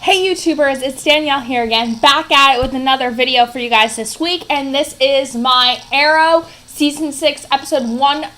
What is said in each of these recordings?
Hey YouTubers, it's Danielle here again, back at it with another video for you guys this week, and this is my Arrow Season 6 Episode 1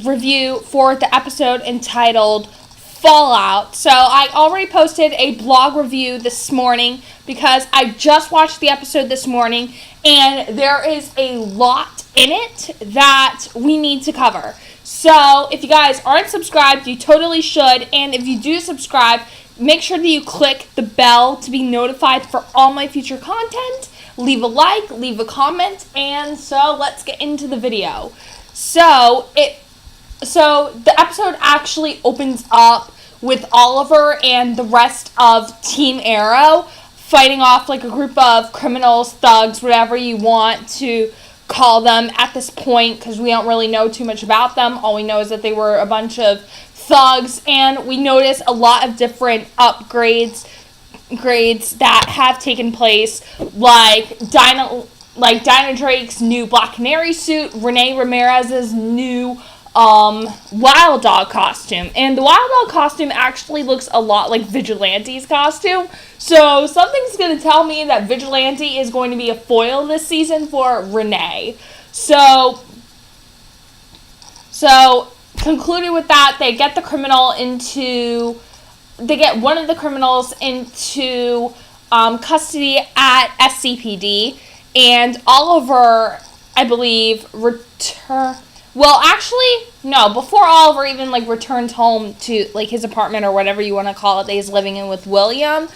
review for the episode entitled Fallout. So I already posted a blog review this morning because I just watched the episode this morning, and there is a lot in it that we need to cover. So if you guys aren't subscribed, you totally should, and if you do subscribe, make sure that you click the bell to be notified for all my future content. Leave a like, leave a comment, and so let's get into the video. So the episode actually opens up with Oliver and the rest of Team Arrow fighting off like a group of criminals, thugs, whatever you want to call them at this point, because we don't really know too much about them. All we know is that they were a bunch of thugs, and we notice a lot of different upgrades that have taken place, like Dinah Drake's new Black Canary suit, Renee Ramirez's new Wild Dog costume, and the Wild Dog costume actually looks a lot like Vigilante's costume, so something's going to tell me that Vigilante is going to be a foil this season for Renee. So concluding with that, they get one of the criminals into custody at SCPD, and Oliver, I believe, before Oliver even returns home to his apartment or whatever you want to call it that he's living in with William,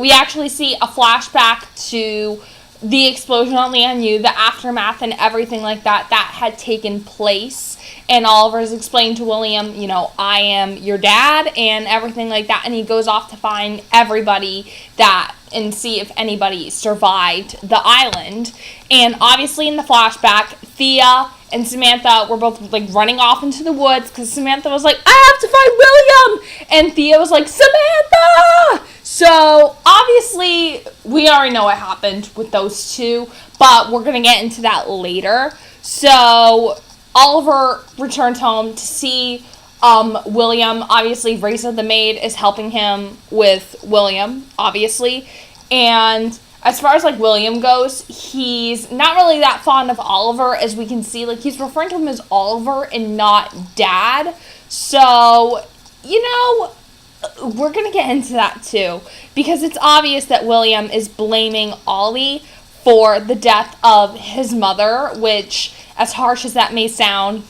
we actually see a flashback to the explosion on Lian-Yu, the aftermath and everything like that had taken place. And Oliver's explained to William, I am your dad and everything like that. And he goes off to find everybody and see if anybody survived the island. And obviously in the flashback, Thea and Samantha were both running off into the woods because Samantha was like, I have to find William! And Thea was like, Samantha! So obviously we already know what happened with those two, but we're going to get into that later. So Oliver returns home to see William. Obviously, Raisa the maid is helping him with William, obviously. And as far as William goes, he's not really that fond of Oliver, as we can see. He's referring to him as Oliver and not Dad. So, we're going to get into that too, because it's obvious that William is blaming Ollie for the death of his mother, which, as harsh as that may sound,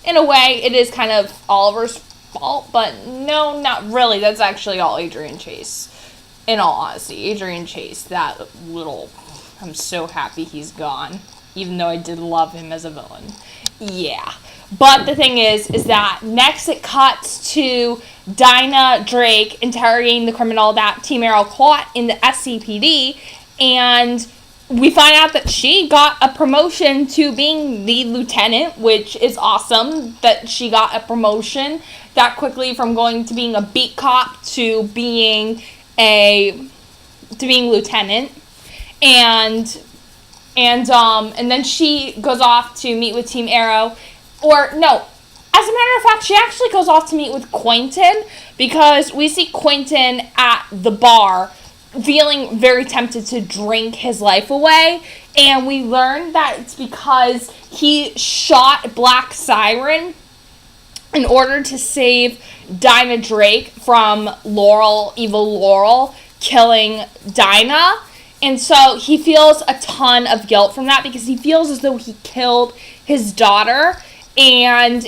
in a way, it is kind of Oliver's fault, but no, not really. That's actually all Adrian Chase. In all honesty, Adrian Chase, I'm so happy he's gone, even though I did love him as a villain. Yeah. But the thing is that next it cuts to Dinah Drake interrogating the criminal that Team Arrow caught in the SCPD, and we find out that she got a promotion to being the lieutenant, which is awesome that she got a promotion that quickly from going to being a beat cop to being lieutenant. And then she goes off to meet with Team Arrow. Or, no, as a matter of fact, she actually goes off to meet with Quentin, because we see Quentin at the bar feeling very tempted to drink his life away, and we learn that it's because he shot Black Siren in order to save Dinah Drake from evil Laurel, killing Dinah. And so he feels a ton of guilt from that, because he feels as though he killed his daughter, and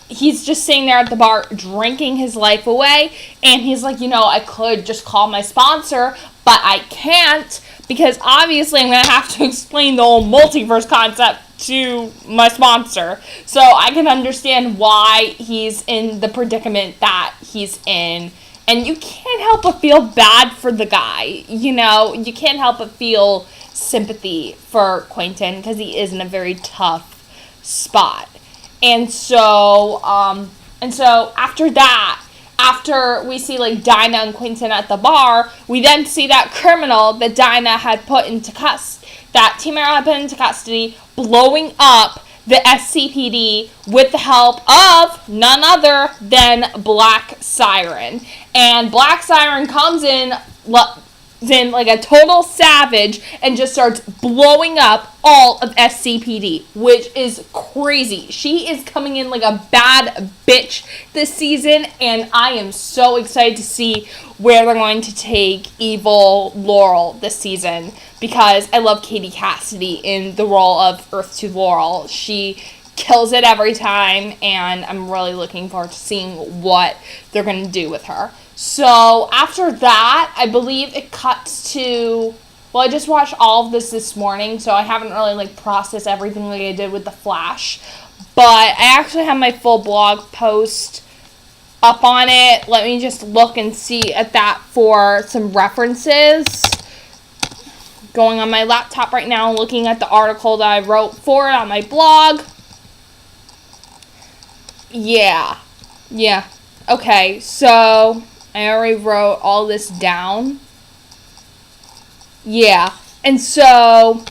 he's just sitting there at the bar drinking his life away, and he's like, I could just call my sponsor, but I can't, because obviously I'm going to have to explain the whole multiverse concept to my sponsor. So I can understand why he's in the predicament that he's in. And you can't help but feel bad for the guy. You can't help but feel sympathy for Quentin, because he is in a very tough spot. And so after that, after we see Dinah and Quentin at the bar, we then see that criminal that Dinah had put into that Team Arrow had put into custody, blowing up the SCPD with the help of none other than Black Siren. And Black Siren comes in like a total savage and just starts blowing up all of SCPD, which is crazy. She is coming in like a bad bitch this season, and I am so excited to see where they're going to take evil Laurel this season, because I love Katie Cassidy in the role of Earth to Laurel. She kills it every time, and I'm really looking forward to seeing what they're going to do with her. So after that, I believe it cuts to, well, I just watched all of this morning, so I haven't really like processed everything like I did with The Flash, but I actually have my full blog post up on it. Let me just look and see at that for some references. Going on my laptop right now, looking at the article that I wrote for it on my blog. Yeah. Okay, so I already wrote all this down. Yeah. And so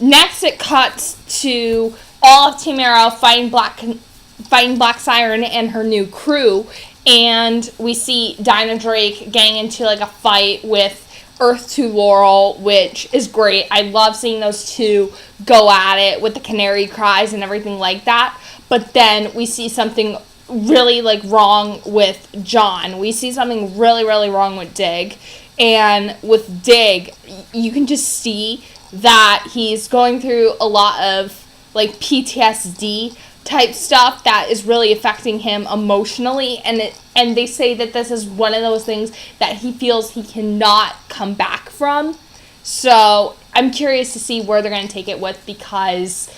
next it cuts to all of Team Arrow fighting Black Siren and her new crew. And we see Dinah Drake getting into like a fight with Earth to Laurel, which is great. I love seeing those two go at it with the canary cries and everything like that. But then we see something really like wrong with John. We see something really, really wrong with Dig. And with Dig, you can just see that he's going through a lot of like PTSD type stuff that is really affecting him emotionally, and they say that this is one of those things that he feels he cannot come back from. So I'm curious to see where they're going to take it with, because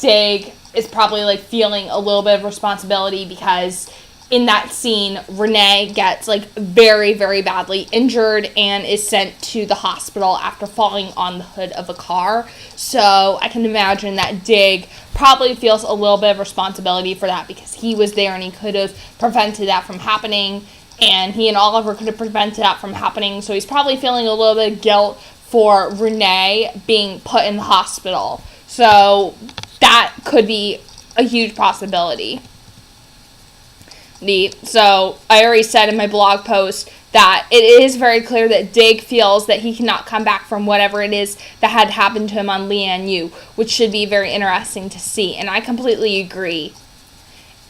Dig is probably like feeling a little bit of responsibility, because in that scene, Renee gets like very, very badly injured and is sent to the hospital after falling on the hood of a car. So I can imagine that Dig probably feels a little bit of responsibility for that, because he was there and he could have prevented that from happening, and he and Oliver could have prevented that from happening. So he's probably feeling a little bit of guilt for Renee being put in the hospital. So that could be a huge possibility. So I already said in my blog post that it is very clear that Dig feels that he cannot come back from whatever it is that had happened to him on Lian Yu, which should be very interesting to see, and I completely agree.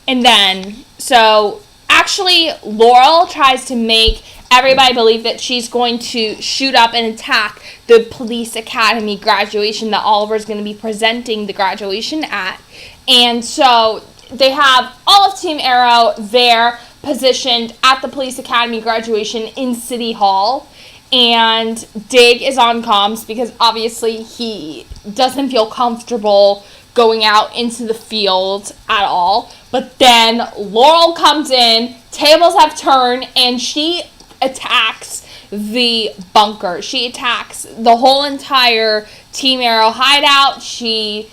And then, so actually Laurel tries to make everybody believe that she's going to shoot up and attack the police academy graduation that Oliver's going to be presenting the graduation at. And so they have all of Team Arrow there positioned at the police academy graduation in City Hall. And Dig is on comms because obviously he doesn't feel comfortable going out into the field at all. But then Laurel comes in, tables have turned, and she attacks the bunker. She attacks the whole entire Team Arrow hideout. She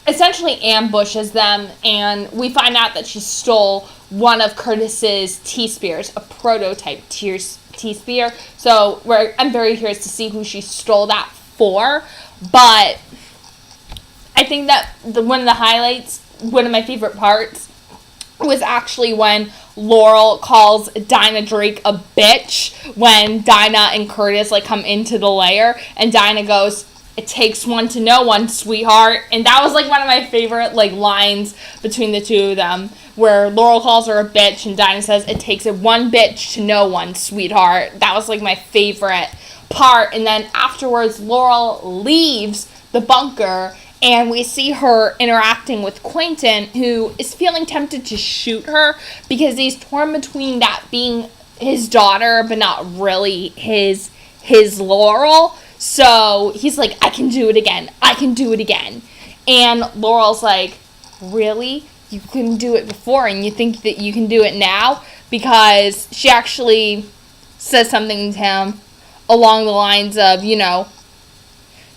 essentially ambushes them, and we find out that she stole one of Curtis's T-Spears, a prototype T-Spear. So I'm very curious to see who she stole that for. But I think that one of the highlights, one of my favorite parts, was actually when Laurel calls Dinah Drake a bitch when Dinah and Curtis like come into the lair, and Dinah goes, "It takes one to know one, sweetheart." And that was like one of my favorite like lines between the two of them, where Laurel calls her a bitch and Dinah says, "It takes one bitch to know one, sweetheart." That was like my favorite part. And then afterwards, Laurel leaves the bunker, and we see her interacting with Quentin, who is feeling tempted to shoot her because he's torn between that being his daughter but not really his Laurel. So he's like, I can do it again. And Laurel's like, really? You couldn't do it before and you think that you can do it now? Because she actually says something to him along the lines of,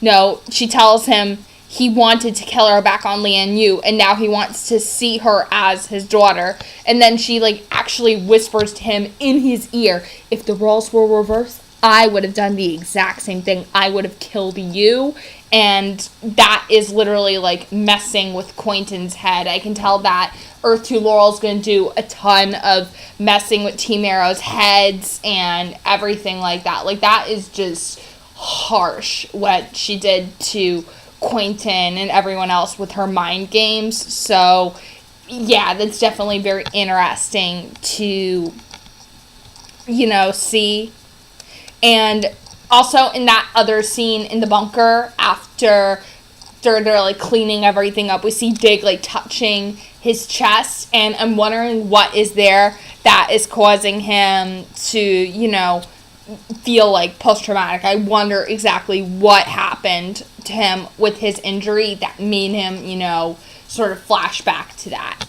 no, she tells him he wanted to kill her back on Lian Yu, and now he wants to see her as his daughter. And then she, actually whispers to him in his ear, if the roles were reversed, I would have done the exact same thing. I would have killed you. And that is literally, like, messing with Quentin's head. I can tell that Earth 2 Laurel's going to do a ton of messing with Team Arrow's heads and everything like that. Like, that is just harsh, what she did to Quentin and everyone else with her mind games. So, yeah, that's definitely very interesting to, see. And also in that other scene in the bunker, after they're like cleaning everything up, we see Dig like touching his chest, and I'm wondering what is there that is causing him to, feel like post-traumatic. I wonder exactly what happened to him with his injury that made him, sort of flash back to that.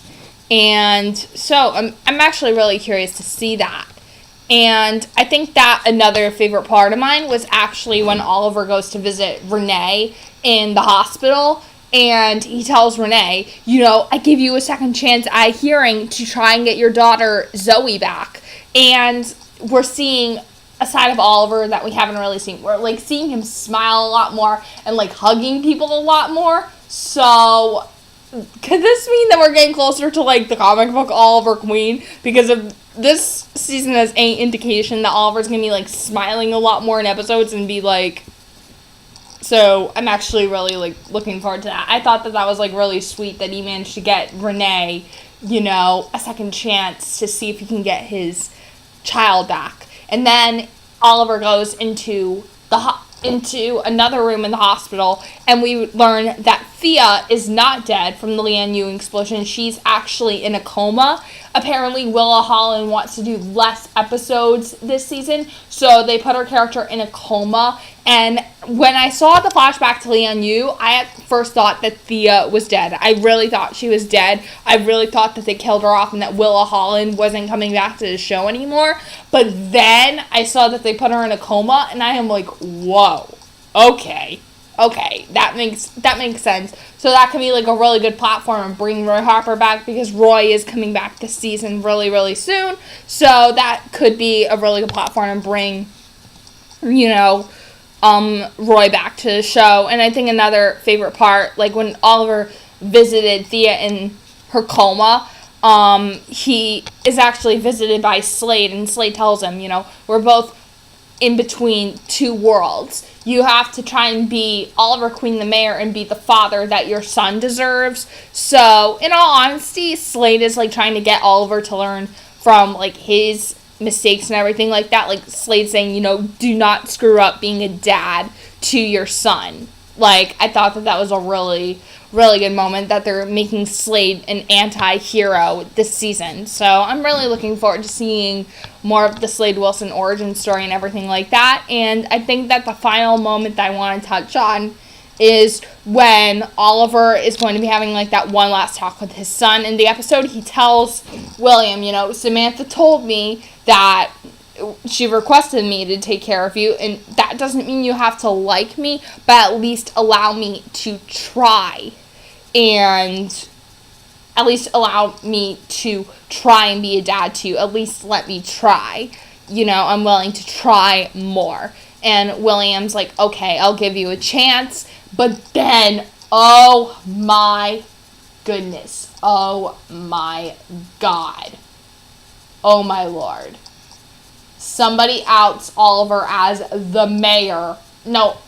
And so I'm actually really curious to see that. And I think that another favorite part of mine was actually when Oliver goes to visit Renee in the hospital, and he tells Renee, I give you a second chance at hearing to try and get your daughter Zoe back. And we're seeing a side of Oliver that we haven't really seen. We're like seeing him smile a lot more and like hugging people a lot more. So could this mean that we're getting closer to like the comic book Oliver Queen? Because of this season has any indication that Oliver's gonna be like smiling a lot more in episodes and be like. So I'm actually really like looking forward to that. I thought that was like really sweet that he managed to get Renee, a second chance to see if he can get his child back. And then Oliver goes into another room in the hospital, and we learn that Thea is not dead from the Leanne Ewing explosion. She's actually in a coma. Apparently, Willa Holland wants to do less episodes this season, so they put her character in a coma. And when I saw the flashback to Leanne Yu, I at first thought that Thea was dead. I really thought she was dead. I really thought that they killed her off and that Willa Holland wasn't coming back to the show anymore. But then I saw that they put her in a coma, and I am like, whoa, okay, that makes sense. So that can be like a really good platform and bring Roy Harper back, because Roy is coming back this season really, really soon. So that could be a really good platform and bring, Roy back to the show. And I think another favorite part, like when Oliver visited Thea in her coma, he is actually visited by Slade, and Slade tells him, we're both in between two worlds. You have to try and be Oliver Queen the Mayor and be the father that your son deserves. So, in all honesty, Slade is like trying to get Oliver to learn from like his mistakes and everything like that. Like Slade saying, do not screw up being a dad to your son. Like, I thought that was a really, really good moment that they're making Slade an anti-hero this season. So I'm really looking forward to seeing more of the Slade Wilson origin story and everything like that. And I think that the final moment that I want to touch on is when Oliver is going to be having like that one last talk with his son. In the episode, he tells William, Samantha told me that she requested me to take care of you, and that doesn't mean you have to like me, but at least allow me to try, and at least allow me to try and be a dad to you. At least let me try. I'm willing to try more. And William's like, okay, I'll give you a chance. But then, oh my goodness, oh my God, oh my Lord. Somebody outs Oliver as the mayor. No,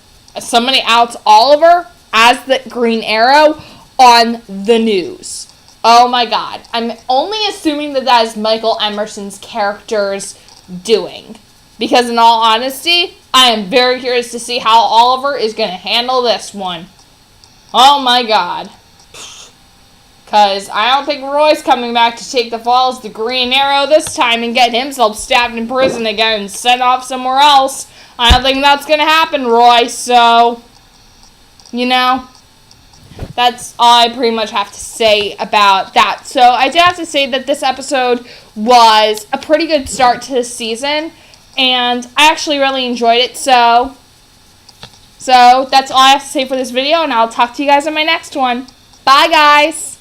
somebody outs Oliver as the Green Arrow on the news. Oh my God. I'm only assuming that is Michael Emerson's character's doing. Because in all honesty, I am very curious to see how Oliver is going to handle this one. Oh my God. Because I don't think Roy's coming back to take the fall as the Green Arrow this time and get himself stabbed in prison again and sent off somewhere else. I don't think that's going to happen, Roy. So, that's all I pretty much have to say about that. So I did have to say that this episode was a pretty good start to the season, and I actually really enjoyed it. So that's all I have to say for this video, and I'll talk to you guys in my next one. Bye, guys!